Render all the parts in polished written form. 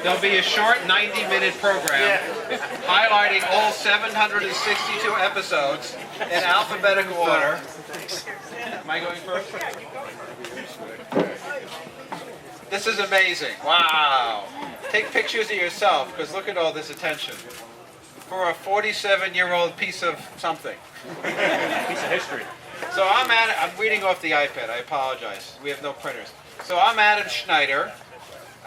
There'll be a short 90-minute program highlighting all 762 episodes in alphabetical order. Am I going first? This is amazing. Wow. Take pictures of yourself, because look at all this attention. For a 47-year-old piece of something. Piece of history. So I'm reading off the iPad. I apologize. We have no printers. So I'm Adam Schneider.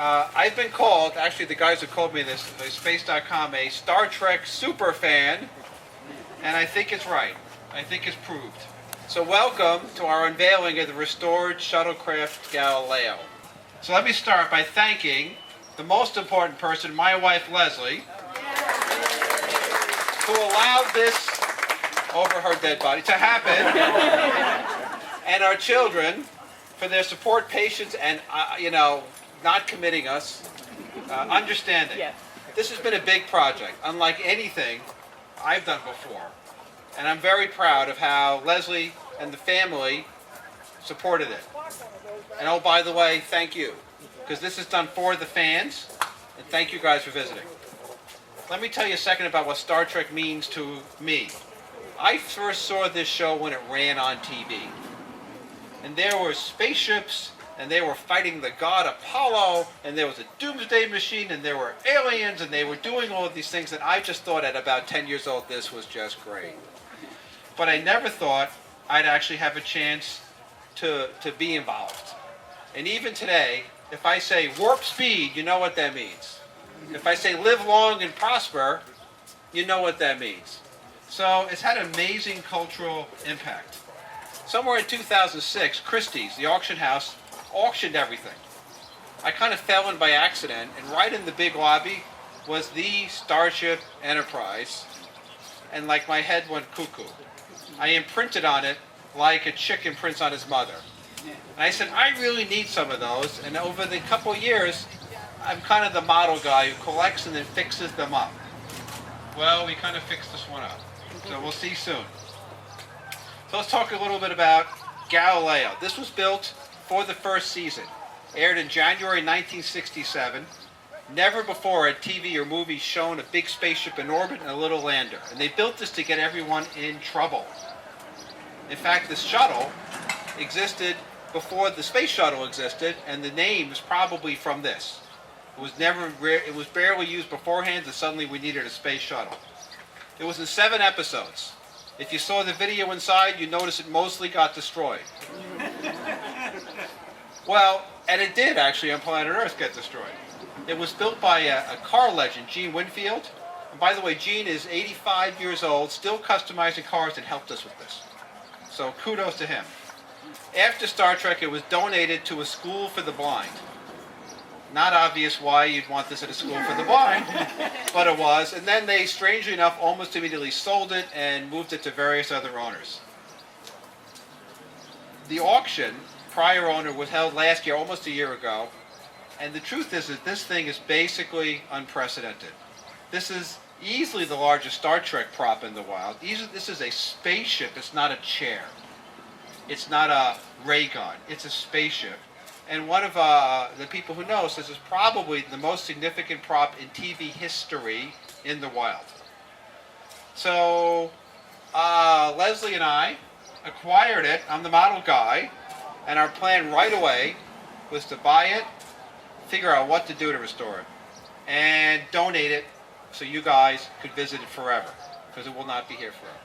I've been called, actually the guys who called me this, Space.com, a Star Trek super fan. And I think it's right. I think it's proved. So welcome to our unveiling of the restored Shuttlecraft Galileo. So let me start by thanking the most important person, my wife Leslie, who allowed this over her dead body to happen, and our children for their support, patience, and not committing us, understanding. Yes. This has been a big project, unlike anything I've done before, and I'm very proud of how Leslie and the family supported it. And oh, by the way, thank you, because this is done for the fans, and thank you guys for visiting. Let me tell you a second about what Star Trek means to me. I first saw this show when it ran on TV. And there were spaceships, and they were fighting the god Apollo, and there was a doomsday machine, and there were aliens, and they were doing all of these things, and I just thought at about 10 years old this was just great. But I never thought I'd actually have a chance to be involved. And even today, if I say warp speed, you know what that means. If I say live long and prosper, you know what that means. So it's had amazing cultural impact. Somewhere in 2006, Christie's, the auction house, auctioned everything. I kind of fell in by accident, and right in the big lobby was the Starship Enterprise, and like my head went cuckoo. I imprinted on it like a chicken prints on his mother. And I said, I really need some of those, and over the couple of years, I'm kind of the model guy who collects and then fixes them up. Well, we kind of fixed this one up, so we'll see soon. So let's talk a little bit about Galileo. This was built for the first season. Aired in January 1967. Never before had TV or movies shown a big spaceship in orbit and a little lander. And they built this to get everyone in trouble. In fact, this shuttle existed before the space shuttle existed, and the name is probably from this. It was barely used beforehand, and suddenly we needed a space shuttle. It was in 7 episodes. If you saw the video inside, you notice it mostly got destroyed. Well, and it did actually on planet Earth get destroyed. It was built by a car legend, Gene Winfield. And by the way, Gene is 85 years old, still customizing cars, and helped us with this. So kudos to him. After Star Trek, it was donated to a school for the blind. Not obvious why you'd want this at a school for the blind, but it was. And then they, strangely enough, almost immediately sold it and moved it to various other owners. The auction, prior owner, was held last year, almost a year ago. And the truth is that this thing is basically unprecedented. This is easily the largest Star Trek prop in the wild. This is a spaceship. It's not a chair. It's not a ray gun. It's a spaceship. And one of the people who knows this is probably the most significant prop in TV history in the wild. So Leslie and I acquired it. I'm the model guy. And our plan right away was to buy it, figure out what to do to restore it, and donate it so you guys could visit it forever, because it will not be here forever.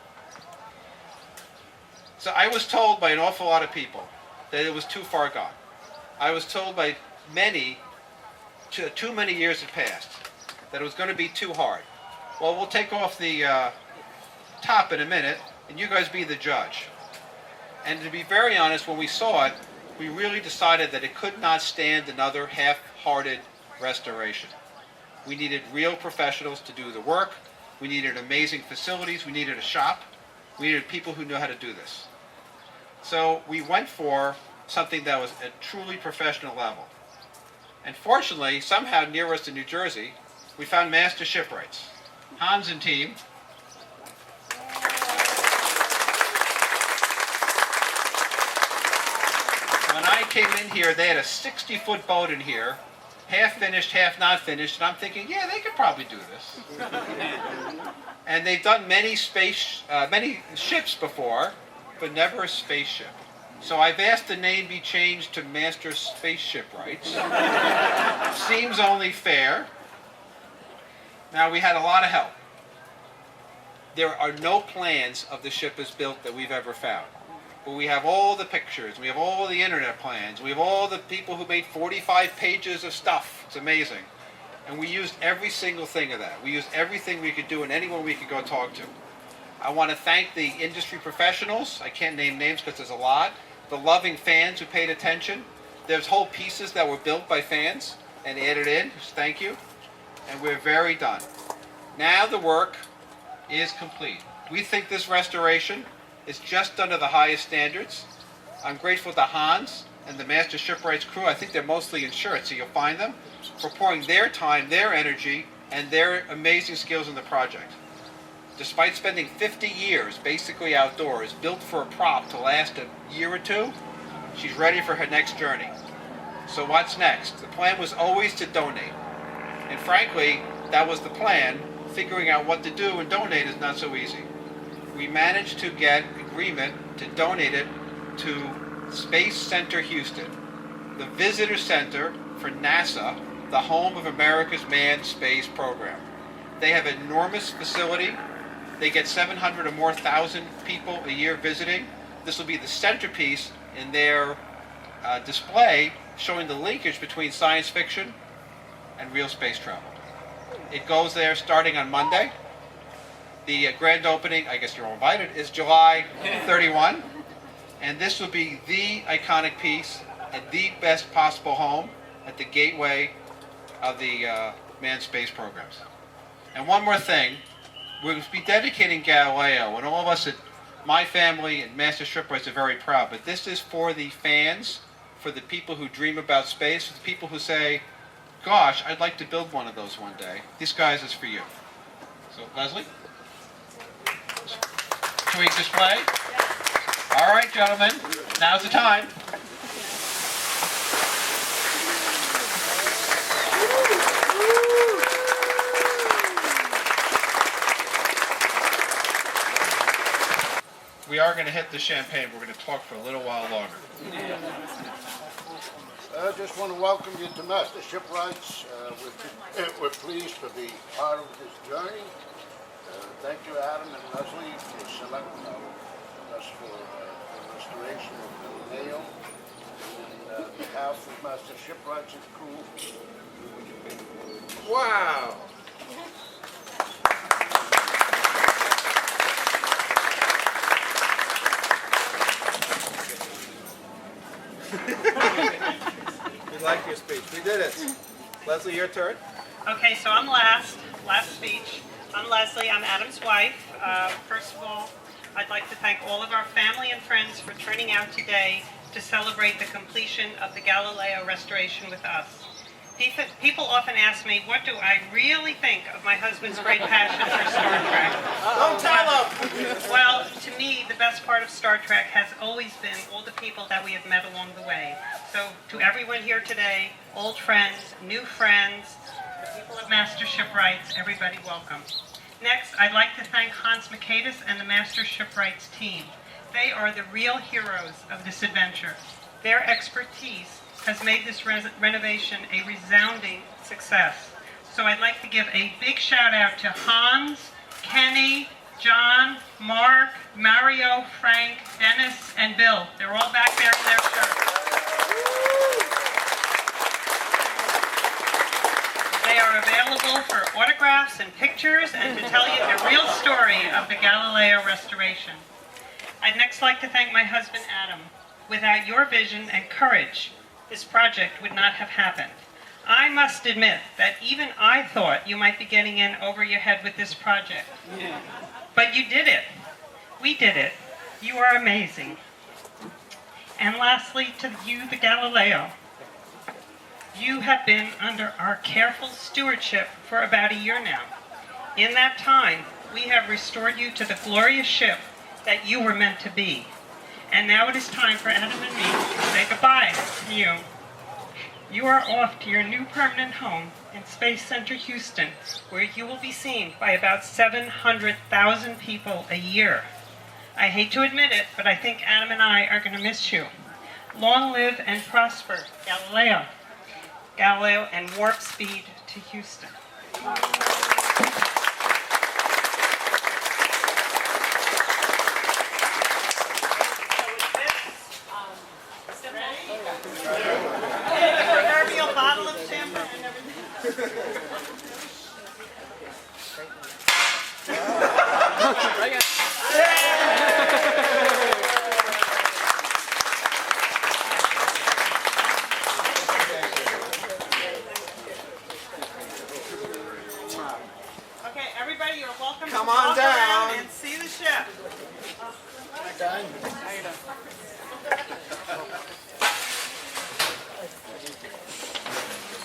So I was told by an awful lot of people that it was too far gone. I was told by many, too many years had passed, that it was going to be too hard. Well, we'll take off the top in a minute, and you guys be the judge. And to be very honest, when we saw it, we really decided that it could not stand another half-hearted restoration. We needed real professionals to do the work. We needed amazing facilities. We needed a shop. We needed people who knew how to do this. So we went for something that was at truly professional level. And fortunately, somehow near us in New Jersey, we found Master Shipwrights. Hans and team. When I came in here, they had a 60-foot boat in here half finished, half not finished, and I'm thinking, yeah, they could probably do this. And they've done many ships before, but never a spaceship. So I've asked the name be changed to Master Spaceship Rights. Seems only fair. Now, we had a lot of help. There are no plans of the ship as built that we've ever found. But we have all the pictures, we have all the internet plans, we have all the people who made 45 pages of stuff. It's amazing. And we used every single thing of that. We used everything we could do and anyone we could go talk to. I want to thank the industry professionals. I can't name names because there's a lot. The loving fans who paid attention. There's whole pieces that were built by fans and added in. Thank you. And we're very done. Now the work is complete. We think this restoration is just under the highest standards. I'm grateful to Hans and the Master Shipwrights crew. I think they're mostly insured, so you'll find them, for pouring their time, their energy, and their amazing skills in the project. Despite spending 50 years basically outdoors, built for a prop to last a year or two, she's ready for her next journey. So what's next? The plan was always to donate. And frankly, that was the plan. Figuring out what to do and donate is not so easy. We managed to get agreement to donate it to Space Center Houston, the visitor center for NASA, the home of America's manned space program. They have an enormous facility. They get 700 or more thousand people a year visiting. This will be the centerpiece in their display showing the linkage between science fiction and real space travel. It goes there starting on Monday. The grand opening, I guess you're all invited, is July 31. And this will be the iconic piece and the best possible home at the gateway of the manned space programs. And one more thing, we'll be dedicating Galileo, and all of us at my family and Master Shipwrights are very proud, but this is for the fans, for the people who dream about space, for the people who say, gosh, I'd like to build one of those one day. This, guys, is for you. So, Leslie? Can we display? All right, gentlemen, now's the time. We are going to hit the champagne. We're going to talk for a little while longer. I just want to welcome you to Master Shipwrights. We're pleased to be part of this journey. Thank you, Adam and Leslie, for selecting us for the restoration of Unveil. And on behalf of Master Shipwrights and crew. Wow. We like your speech. We did it. Leslie, your turn. Okay, so I'm last speech. I'm Leslie, I'm Adam's wife. First of all, I'd like to thank all of our family and friends for turning out today to celebrate the completion of the Galileo restoration with us. People often ask me, what do I really think of my husband's great passion for Star Trek? Don't tell them! Well, to me, the best part of Star Trek has always been all the people that we have met along the way. So, to everyone here today, old friends, new friends, the people of Master Shipwrights, everybody welcome. Next, I'd like to thank Hans Makaitis and the Master Shipwrights team. They are the real heroes of this adventure. Their expertise has made this renovation a resounding success. So I'd like to give a big shout out to Hans, Kenny, John, Mark, Mario, Frank, Dennis, and Bill. They're all back there in their shirts. They are available for autographs and pictures and to tell you the real story of the Galileo restoration. I'd next like to thank my husband, Adam. Without your vision and courage, this project would not have happened. I must admit that even I thought you might be getting in over your head with this project. But you did it. We did it. You are amazing. And lastly, to you, the Galileo. You have been under our careful stewardship for about a year now. In that time, we have restored you to the glorious ship that you were meant to be. And now it is time for Adam and me to say goodbye to you. you are off to your new permanent home in Space Center Houston, where you will be seen by about 700,000 people a year. I hate to admit it, but I think Adam and I are going to miss you. Long live and prosper, Galileo. Galileo and warp speed to Houston. Proverbial bottle of champagne and everything.